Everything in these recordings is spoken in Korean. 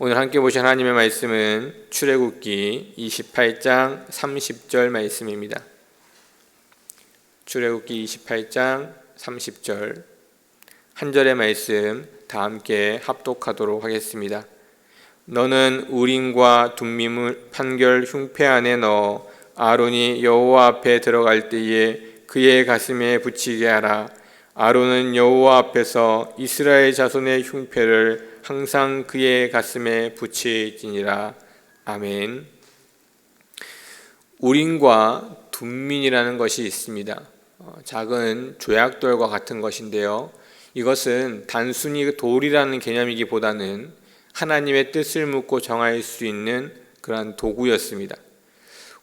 오늘 함께 보신 하나님의 말씀은 출애굽기 28장 30절 말씀입니다. 출애굽기 28장 30절 한 절의 말씀 다 함께 합독하도록 하겠습니다. 너는 우림과 둠밈을 판결 흉패 안에 넣어 아론이 여호와 앞에 들어갈 때에 그의 가슴에 붙이게 하라. 아론은 여호와 앞에서 이스라엘 자손의 흉패를 항상 그의 가슴에 붙일지니라. 아멘. 우림과 둠밈이라는 것이 있습니다. 작은 조약돌과 같은 것인데요, 이것은 단순히 돌이라는 개념이기보다는 하나님의 뜻을 묻고 정할 수 있는 그러한 도구였습니다.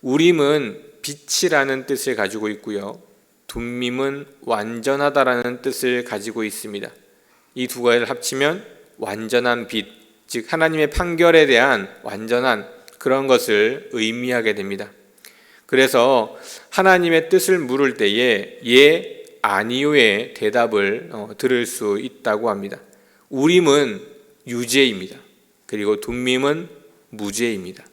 우림은 빛이라는 뜻을 가지고 있고요, 둠밈은 완전하다라는 뜻을 가지고 있습니다. 이 두 가지를 합치면 완전한 빛, 즉 하나님의 판결에 대한 완전한 그런 것을 의미하게 됩니다. 그래서 하나님의 뜻을 물을 때에 예, 아니요의 대답을 들을 수 있다고 합니다. 우림은 유죄입니다. 그리고 둠밈은 무죄입니다.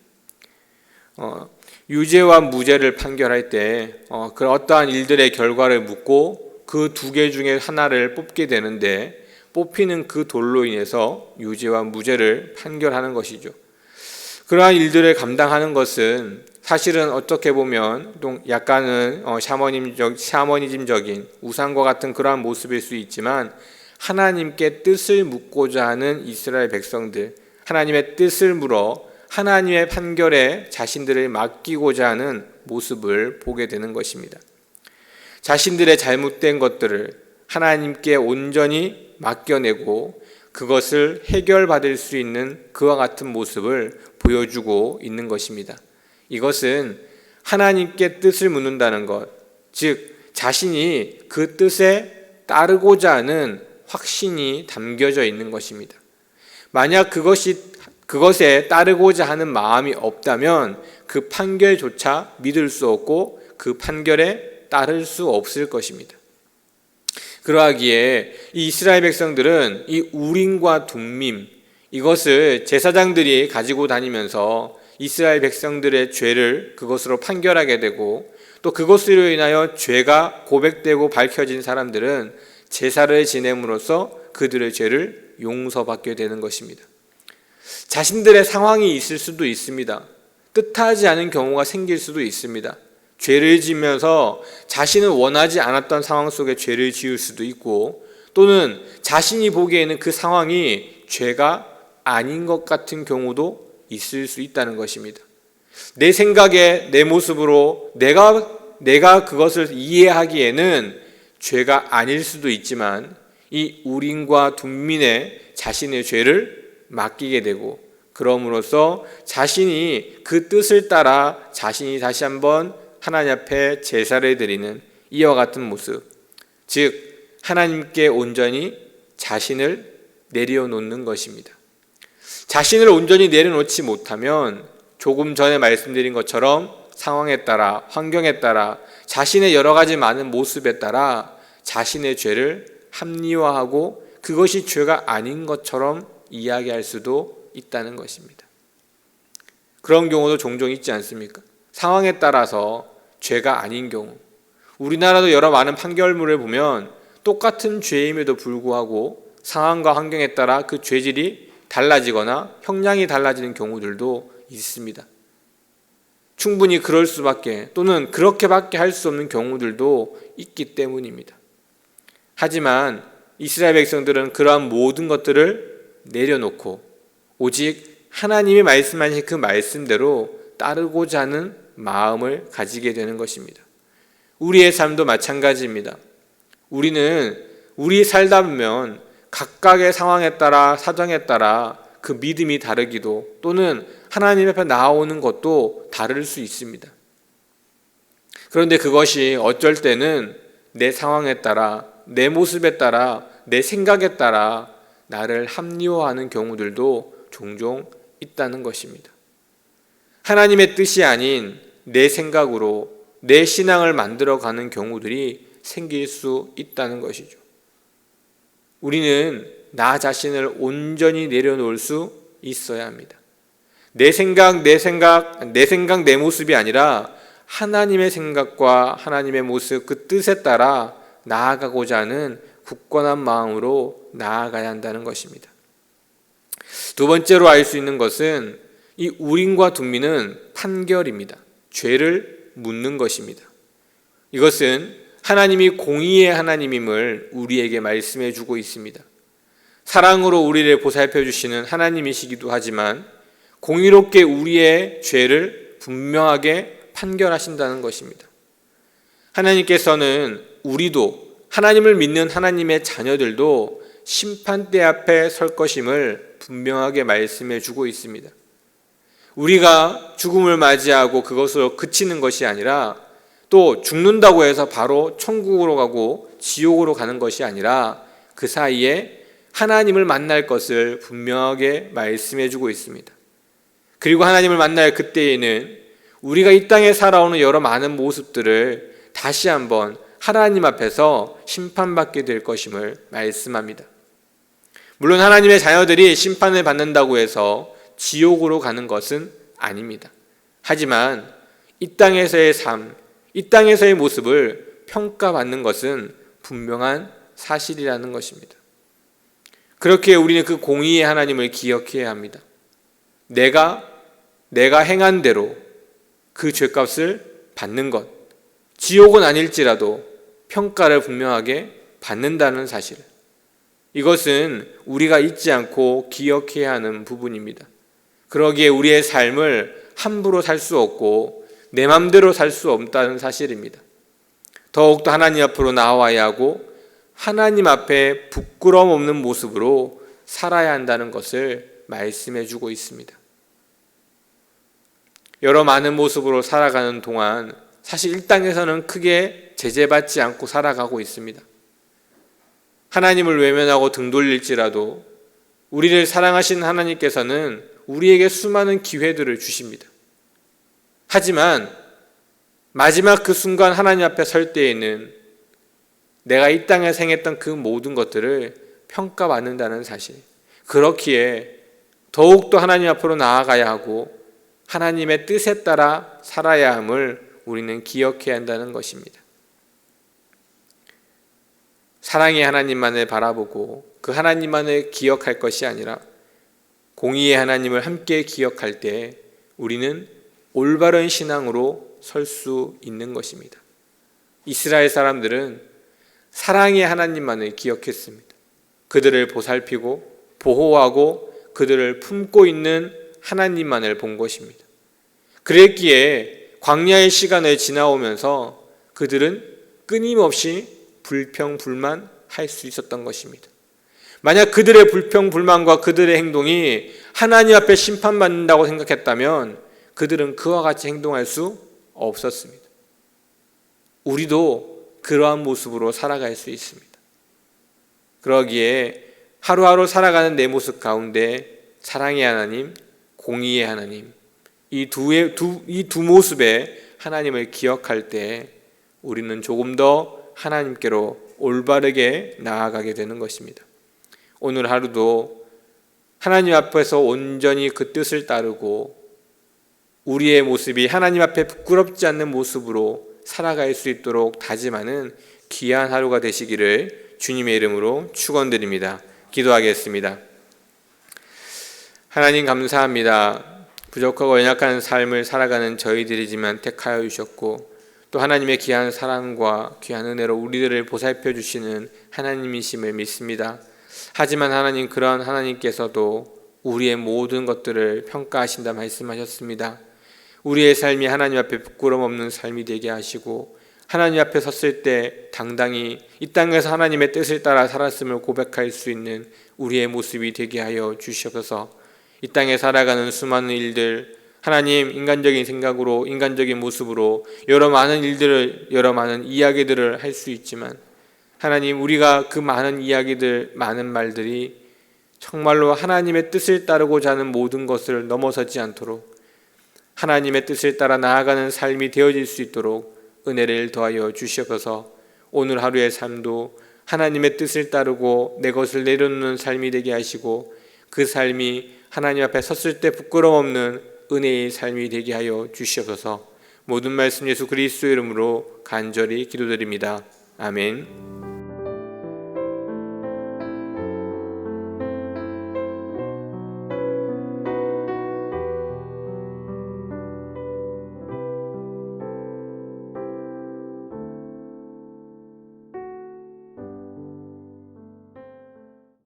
유죄와 무죄를 판결할 때 그 어떠한 일들의 결과를 묻고 그 두 개 중에 하나를 뽑게 되는데, 뽑히는 그 돌로 인해서 유죄와 무죄를 판결하는 것이죠. 그러한 일들을 감당하는 것은 사실은 어떻게 보면 약간은 샤머니즘적인 우상과 같은 그러한 모습일 수 있지만, 하나님께 뜻을 묻고자 하는 이스라엘 백성들, 하나님의 뜻을 물어 하나님의 판결에 자신들을 맡기고자 하는 모습을 보게 되는 것입니다. 자신들의 잘못된 것들을 하나님께 온전히 맡겨내고 그것을 해결받을 수 있는 그와 같은 모습을 보여주고 있는 것입니다. 이것은 하나님께 뜻을 묻는다는 것, 즉 자신이 그 뜻에 따르고자 하는 확신이 담겨져 있는 것입니다. 만약 그것에 따르고자 하는 마음이 없다면 그 판결조차 믿을 수 없고 그 판결에 따를 수 없을 것입니다. 그러하기에 이 이스라엘 백성들은 이 우림과 둠밈, 이것을 제사장들이 가지고 다니면서 이스라엘 백성들의 죄를 그것으로 판결하게 되고, 또 그것으로 인하여 죄가 고백되고 밝혀진 사람들은 제사를 지냄으로써 그들의 죄를 용서받게 되는 것입니다. 자신들의 상황이 있을 수도 있습니다. 뜻하지 않은 경우가 생길 수도 있습니다. 죄를 지면서 자신은 원하지 않았던 상황 속에 죄를 지을 수도 있고, 또는 자신이 보기에는 그 상황이 죄가 아닌 것 같은 경우도 있을 수 있다는 것입니다. 내 생각에 내 모습으로 내가 그것을 이해하기에는 죄가 아닐 수도 있지만, 이 우림과 둠밈에 자신의 죄를 맡기게 되고, 그럼으로써 자신이 그 뜻을 따라 자신이 다시 한번 하나님 앞에 제사를 드리는 이와 같은 모습, 즉 하나님께 온전히 자신을 내려놓는 것입니다. 자신을 온전히 내려놓지 못하면 조금 전에 말씀드린 것처럼 상황에 따라, 환경에 따라, 자신의 여러 가지 많은 모습에 따라 자신의 죄를 합리화하고 그것이 죄가 아닌 것처럼 이야기할 수도 있다는 것입니다. 그런 경우도 종종 있지 않습니까? 상황에 따라서 죄가 아닌 경우, 우리나라도 여러 많은 판결문을 보면 똑같은 죄임에도 불구하고 상황과 환경에 따라 그 죄질이 달라지거나 형량이 달라지는 경우들도 있습니다. 충분히 그럴 수밖에, 또는 그렇게밖에 할 수 없는 경우들도 있기 때문입니다. 하지만 이스라엘 백성들은 그러한 모든 것들을 내려놓고 오직 하나님이 말씀하신 그 말씀대로 따르고자 하는 마음을 가지게 되는 것입니다. 우리의 삶도 마찬가지입니다. 우리는 우리 살다 보면 각각의 상황에 따라, 사정에 따라 그 믿음이 다르기도, 또는 하나님 앞에 나아오는 것도 다를 수 있습니다. 그런데 그것이 어쩔 때는 내 상황에 따라, 내 모습에 따라, 내 생각에 따라 나를 합리화하는 경우들도 종종 있다는 것입니다. 하나님의 뜻이 아닌 내 생각으로 내 신앙을 만들어가는 경우들이 생길 수 있다는 것이죠. 우리는 나 자신을 온전히 내려놓을 수 있어야 합니다. 내 생각, 내 모습이 아니라 하나님의 생각과 하나님의 모습, 그 뜻에 따라 나아가고자 하는 굳건한 마음으로 나아가야 한다는 것입니다. 두 번째로 알 수 있는 것은 이 우림과 둠미는 판결입니다. 죄를 묻는 것입니다. 이것은 하나님이 공의의 하나님임을 우리에게 말씀해 주고 있습니다. 사랑으로 우리를 보살펴 주시는 하나님이시기도 하지만 공의롭게 우리의 죄를 분명하게 판결하신다는 것입니다. 하나님께서는 우리도, 하나님을 믿는 하나님의 자녀들도 심판대 앞에 설 것임을 분명하게 말씀해 주고 있습니다. 우리가 죽음을 맞이하고 그것으로 그치는 것이 아니라, 또 죽는다고 해서 바로 천국으로 가고 지옥으로 가는 것이 아니라 그 사이에 하나님을 만날 것을 분명하게 말씀해 주고 있습니다. 그리고 하나님을 만날 그때에는 우리가 이 땅에 살아오는 여러 많은 모습들을 다시 한번 하나님 앞에서 심판받게 될 것임을 말씀합니다. 물론 하나님의 자녀들이 심판을 받는다고 해서 지옥으로 가는 것은 아닙니다. 하지만 이 땅에서의 삶, 이 땅에서의 모습을 평가받는 것은 분명한 사실이라는 것입니다. 그렇게 우리는 그 공의의 하나님을 기억해야 합니다. 내가 행한 대로 그 죄값을 받는 것, 지옥은 아닐지라도 평가를 분명하게 받는다는 사실, 이것은 우리가 잊지 않고 기억해야 하는 부분입니다. 그러기에 우리의 삶을 함부로 살 수 없고 내 맘대로 살 수 없다는 사실입니다. 더욱더 하나님 앞으로 나와야 하고 하나님 앞에 부끄러움 없는 모습으로 살아야 한다는 것을 말씀해 주고 있습니다. 여러 많은 모습으로 살아가는 동안 사실 이 땅에서는 크게 제재받지 않고 살아가고 있습니다. 하나님을 외면하고 등 돌릴지라도 우리를 사랑하신 하나님께서는 우리에게 수많은 기회들을 주십니다. 하지만 마지막 그 순간 하나님 앞에 설 때에는 내가 이 땅에 행했던 그 모든 것들을 평가받는다는 사실, 그렇기에 더욱더 하나님 앞으로 나아가야 하고 하나님의 뜻에 따라 살아야 함을 우리는 기억해야 한다는 것입니다. 사랑의 하나님만을 바라보고 그 하나님만을 기억할 것이 아니라 공의의 하나님을 함께 기억할 때 우리는 올바른 신앙으로 설 수 있는 것입니다. 이스라엘 사람들은 사랑의 하나님만을 기억했습니다. 그들을 보살피고 보호하고 그들을 품고 있는 하나님만을 본 것입니다. 그랬기에 광야의 시간을 지나오면서 그들은 끊임없이 불평불만할 수 있었던 것입니다. 만약 그들의 불평불만과 그들의 행동이 하나님 앞에 심판받는다고 생각했다면 그들은 그와 같이 행동할 수 없었습니다. 우리도 그러한 모습으로 살아갈 수 있습니다. 그러기에 하루하루 살아가는 내 모습 가운데 사랑의 하나님, 공의의 하나님, 이 두 모습의 하나님을 기억할 때 우리는 조금 더 하나님께로 올바르게 나아가게 되는 것입니다. 오늘 하루도 하나님 앞에서 온전히 그 뜻을 따르고 우리의 모습이 하나님 앞에 부끄럽지 않는 모습으로 살아갈 수 있도록 다짐하는 귀한 하루가 되시기를 주님의 이름으로 축원드립니다. 기도하겠습니다. 하나님 감사합니다. 부족하고 연약한 삶을 살아가는 저희들이지만 택하여 주셨고 또 하나님의 귀한 사랑과 귀한 은혜로 우리들을 보살펴 주시는 하나님이심을 믿습니다. 하지만 하나님, 그런 하나님께서도 우리의 모든 것들을 평가하신다 말씀하셨습니다. 우리의 삶이 하나님 앞에 부끄러움 없는 삶이 되게 하시고 하나님 앞에 섰을 때 당당히 이 땅에서 하나님의 뜻을 따라 살았음을 고백할 수 있는 우리의 모습이 되게 하여 주시옵소서. 이 땅에 살아가는 수많은 일들, 하나님, 인간적인 생각으로, 인간적인 모습으로 여러 많은 일들을, 여러 많은 이야기들을 할 수 있지만 하나님, 우리가 그 많은 이야기들, 많은 말들이 정말로 하나님의 뜻을 따르고자 하는 모든 것을 넘어서지 않도록 하나님의 뜻을 따라 나아가는 삶이 되어질 수 있도록 은혜를 더하여 주시옵소서. 오늘 하루의 삶도 하나님의 뜻을 따르고 내 것을 내려놓는 삶이 되게 하시고 그 삶이 하나님 앞에 섰을 때 부끄러움 없는 은혜의 삶이 되게 하여 주시옵소서. 모든 말씀 예수 그리스도의 이름으로 간절히 기도드립니다. 아멘.